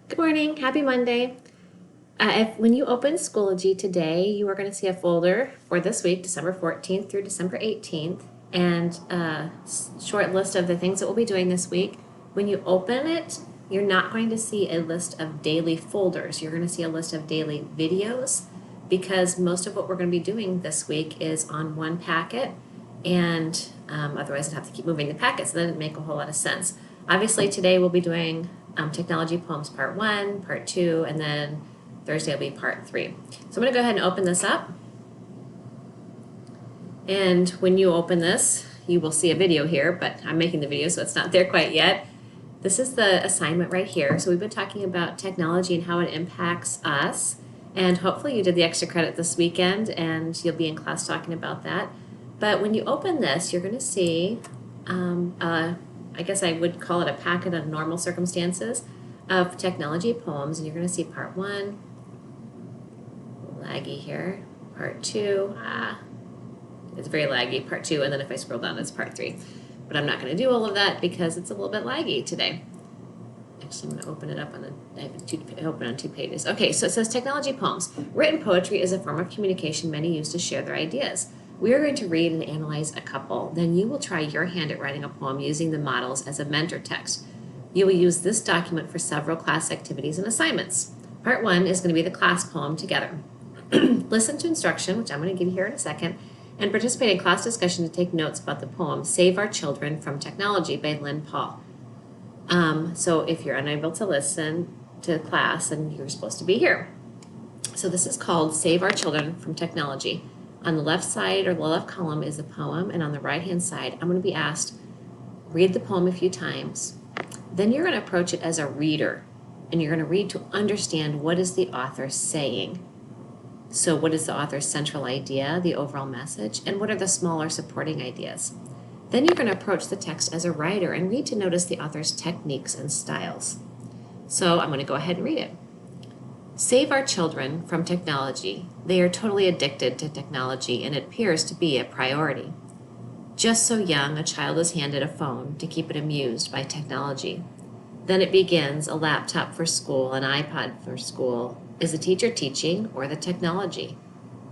Good morning. Happy Monday. When you open Schoology today, you are going to see a folder for this week, December 14th through December 18th, and a short list of the things that we'll be doing this week. When you open it, you're not going to see a list of daily folders. You're going to see a list of daily videos because most of what we're going to be doing this week is on one packet, and otherwise I'd have to keep moving the packets, so that didn't make a whole lot of sense. Obviously, today we'll be doing Technology Poems Part 1, Part 2, and then Thursday will be Part 3. So I'm going to go ahead and open this up. And when you open this, you will see a video here, but I'm making the video so it's not there quite yet. This is the assignment right here. So we've been talking about technology and how it impacts us. And hopefully you did the extra credit this weekend and you'll be in class talking about that. But when you open this, you're going to see I guess I would call it a packet of normal circumstances of technology poems. And you're going to see part 1, laggy here, part 2, it's very laggy, part 2, and then if I scroll down, it's part 3. But I'm not going to do all of that because it's a little bit laggy today. Actually, I'm going to open it up on 2 pages. Okay, so it says technology poems. Written poetry is a form of communication many use to share their ideas. We are going to read and analyze a couple. Then you will try your hand at writing a poem using the models as a mentor text. You will use this document for several class activities and assignments. Part 1 is going to be the class poem together. Listen to instruction, which I'm going to give you here in a second, and participate in class discussion to take notes about the poem Save Our Children from Technology by Lynn Paul. So if you're unable to listen to class, then you're supposed to be here. So this is called Save Our Children from Technology. On the left side or the left column is a poem, and on the right-hand side, I'm going to be asked, read the poem a few times. Then you're going to approach it as a reader, and you're going to read to understand what is the author saying. So what is the author's central idea, the overall message, and what are the smaller supporting ideas? Then you're going to approach the text as a writer and read to notice the author's techniques and styles. So I'm going to go ahead and read it. Save our children from technology. They are totally addicted to technology, and it appears to be a priority. Just so young, a child is handed a phone to keep it amused by technology. Then it begins a laptop for school, an iPod for school. Is the teacher teaching or the technology?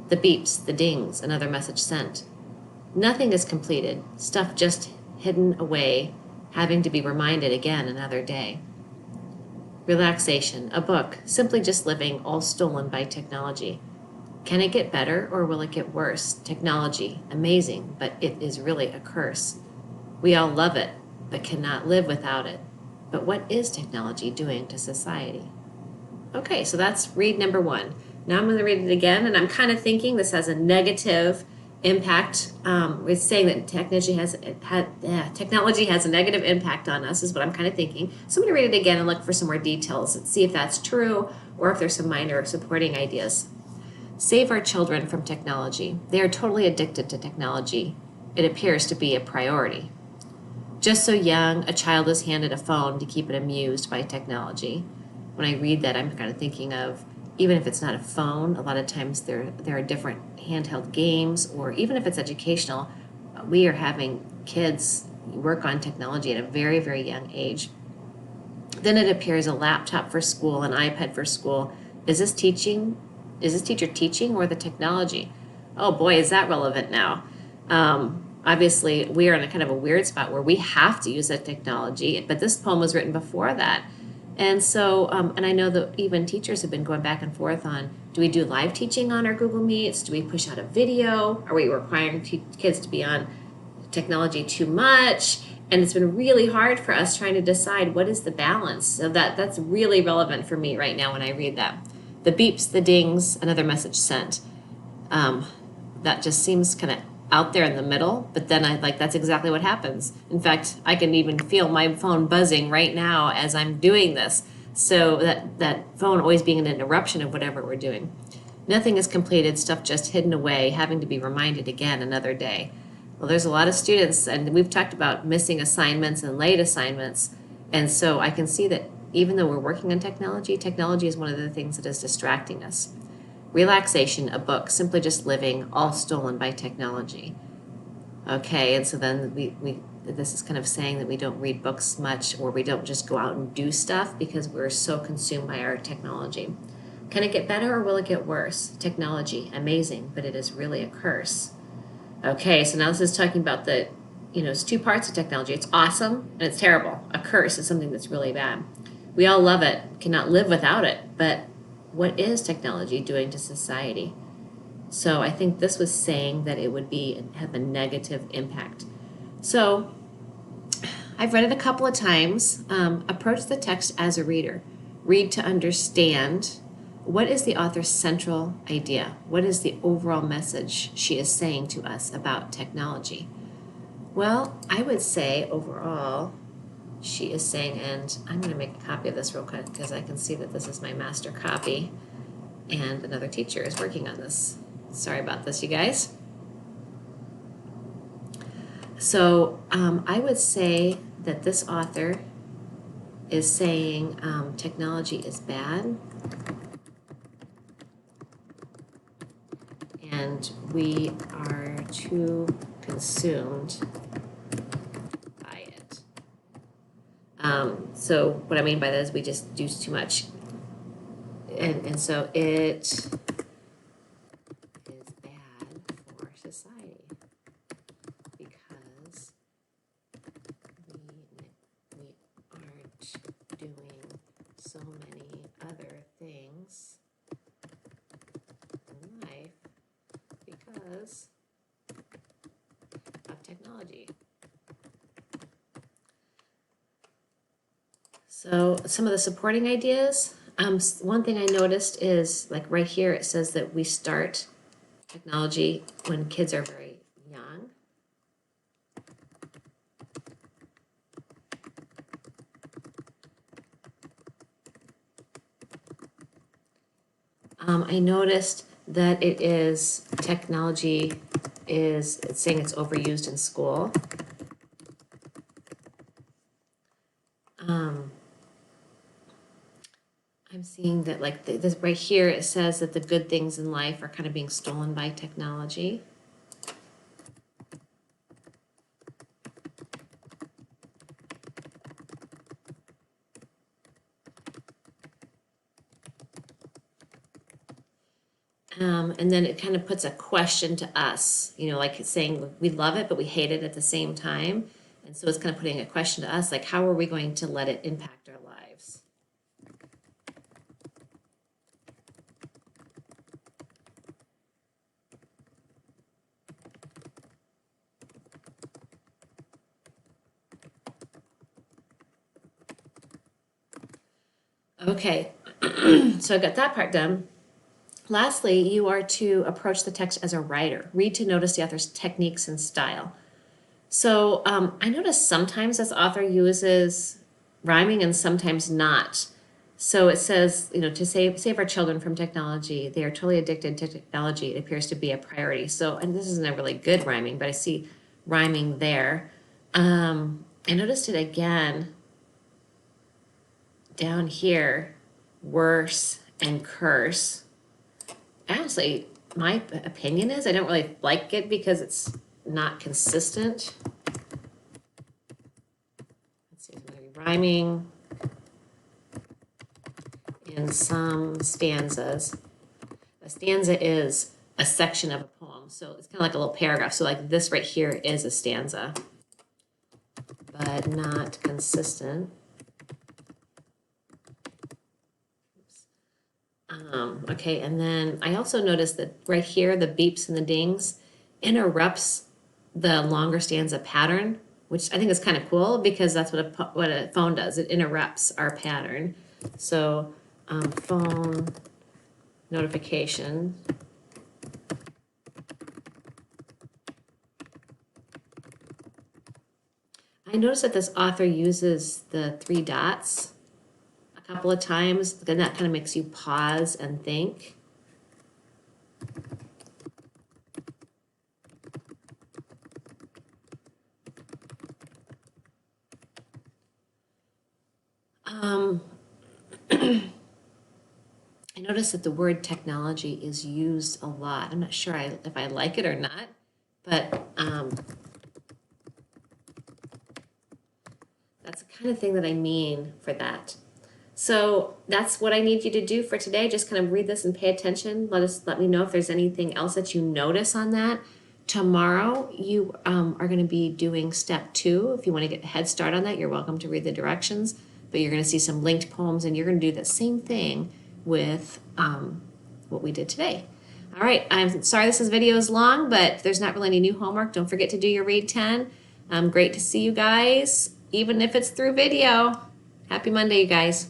The beeps, the dings, another message sent. Nothing is completed, stuff just hidden away, having to be reminded again another day. Relaxation, a book, simply just living, all stolen by technology. Can it get better or will it get worse? Technology, amazing, but it is really a curse. We all love it, but cannot live without it. But what is technology doing to society? Okay, so that's read number 1. Now I'm going to read it again, and I'm kind of thinking this has a negative impact. It's saying that technology has a negative impact on us, is what I'm kind of thinking. So I'm going to read it again and look for some more details and see if that's true or if there's some minor supporting ideas. Save our children from technology. They are totally addicted to technology. It appears to be a priority. Just so young, a child is handed a phone to keep it amused by technology. When I read that, I'm kind of thinking of, even if it's not a phone, a lot of times there are different handheld games, or even if it's educational, we are having kids work on technology at a very, very young age. Then it appears a laptop for school, an iPad for school. Is this teaching? Is this teacher teaching or the technology? Oh boy, is that relevant now. Obviously, we are in a kind of a weird spot where we have to use that technology, but this poem was written before that. And so, and I know that even teachers have been going back and forth on, do we do live teaching on our Google Meets? Do we push out a video? Are we requiring kids to be on technology too much? And it's been really hard for us trying to decide what is the balance. So that's really relevant for me right now when I read that. The beeps, the dings, another message sent. That just seems kind of out there in the middle, but then that's exactly what happens. In fact, I can even feel my phone buzzing right now as I'm doing this. So that phone always being an interruption of whatever we're doing. Nothing is completed, stuff just hidden away, having to be reminded again another day. Well, there's a lot of students, and we've talked about missing assignments and late assignments. And so I can see that even though we're working on technology, technology is one of the things that is distracting us. Relaxation, a book, simply just living, all stolen by technology. Okay, and so then we that this is kind of saying that we don't read books much, or we don't just go out and do stuff because we're so consumed by our technology. Can it get better or will it get worse? Technology, amazing, but it is really a curse. Okay, so now this is talking about it's two parts of technology. It's awesome and it's terrible. A curse is something that's really bad. We all love it, cannot live without it, but what is technology doing to society? So I think this was saying that it would have a negative impact. So I've read it a couple of times. Approach the text as a reader. Read to understand what is the author's central idea. What is the overall message she is saying to us about technology? Well, I would say overall, she is saying, and I'm going to make a copy of this real quick because I can see that this is my master copy and another teacher is working on this. Sorry about this, you guys. So I would say that this author is saying technology is bad and we are too consumed by it. So what I mean by that is we just do too much. And so it is bad for society because we aren't doing so many other things in life because of technology. So some of the supporting ideas, one thing I noticed is like right here, it says that we start technology when kids are very young. I noticed that it's saying it's overused in school. I'm seeing that like this right here, it says that the good things in life are kind of being stolen by technology. And then it kind of puts a question to us, like it's saying we love it, but we hate it at the same time. And so it's kind of putting a question to us, like, how are we going to let it impact our lives? Okay, so I got that part done. Lastly, you are to approach the text as a writer. Read to notice the author's techniques and style. So I notice sometimes this author uses rhyming and sometimes not. So it says, to save our children from technology, they are totally addicted to technology. It appears to be a priority. So, and this isn't a really good rhyming, but I see rhyming there. I noticed it again down here, worse and curse. Honestly, my opinion is I don't really like it because it's not consistent. Let's see, it's going to be rhyming in some stanzas. A stanza is a section of a poem, so it's kind of like a little paragraph. So like this right here is a stanza, but not consistent. Okay, and then I also noticed that right here, the beeps and the dings interrupts the longer stanza pattern, which I think is kind of cool because that's what a phone does. It interrupts our pattern. So phone notification. I noticed that this author uses the 3 dots a couple of times, then that kind of makes you pause and think. I noticed that the word technology is used a lot. I'm not sure if I like it or not, but kind of thing that I mean for that. So that's what I need you to do for today. Just kind of read this and pay attention. Let me know if there's anything else that you notice on that. Tomorrow you are going to be doing step 2. If you want to get a head start on that, you're welcome to read the directions. But you're going to see some linked poems, and you're going to do the same thing with what we did today. All right, I'm sorry this video is long, but there's not really any new homework. Don't forget to do your Read 10. Great to see you guys, even if it's through video. Happy Monday, you guys.